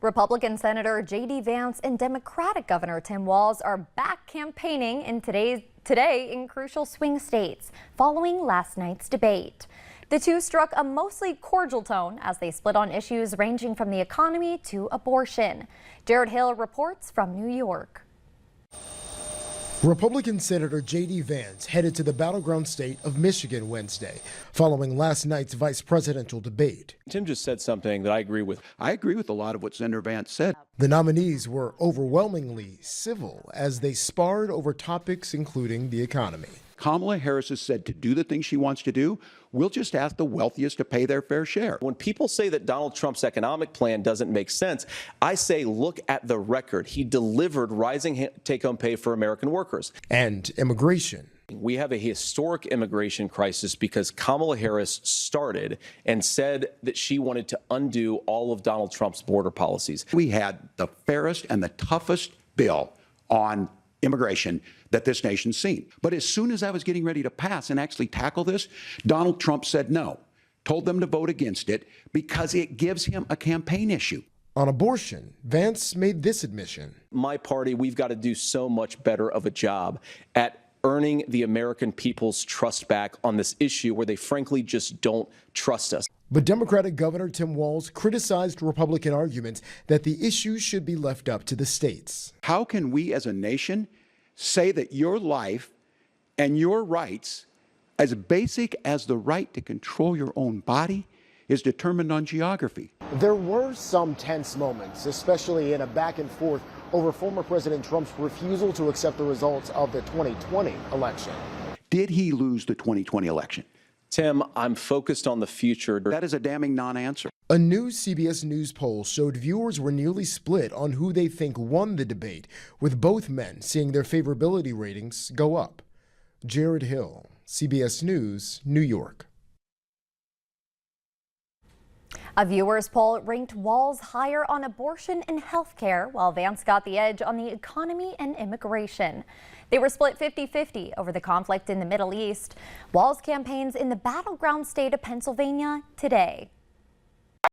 Republican Senator J.D. Vance and Democratic Governor Tim Walz are back campaigning today in crucial swing states following last night's debate. The two struck a mostly cordial tone as they split on issues ranging from the economy to abortion. Jared Hill reports from New York. Republican Senator J.D. Vance headed to the battleground state of Michigan Wednesday, following last night's vice presidential debate. Tim just said something that I agree with. I agree with a lot of what Senator Vance said. The nominees were overwhelmingly civil as they sparred over topics including the economy. Kamala Harris has said to do the things she wants to do, we'll just ask the wealthiest to pay their fair share. When people say that Donald Trump's economic plan doesn't make sense, I say look at the record. He delivered rising take-home pay for American workers. And immigration. We have a historic immigration crisis because Kamala Harris started and said that she wanted to undo all of Donald Trump's border policies. We had the fairest and the toughest bill on immigration that this nation's seen. But as soon as I was getting ready to pass and actually tackle this, Donald Trump said no, told them to vote against it because it gives him a campaign issue. On abortion, Vance made this admission. My party, we've got to do so much better of a job at earning the American people's trust back on this issue where they frankly just don't trust us. But Democratic Governor Tim Walz criticized Republican arguments that the issue should be left up to the states. How can we as a nation say that your life and your rights, as basic as the right to control your own body, is determined on geography? There were some tense moments, especially in a back and forth over former President Trump's refusal to accept the results of the 2020 election. Did he lose the 2020 election? Tim, I'm focused on the future. That is a damning non-answer. A new CBS News poll showed viewers were nearly split on who they think won the debate, with both men seeing their favorability ratings go up. Jared Hill, CBS News, New York. A viewers poll ranked Walz higher on abortion and health care, while Vance got the edge on the economy and immigration. They were split 50-50 over the conflict in the Middle East. Walz campaigns in the battleground state of Pennsylvania today.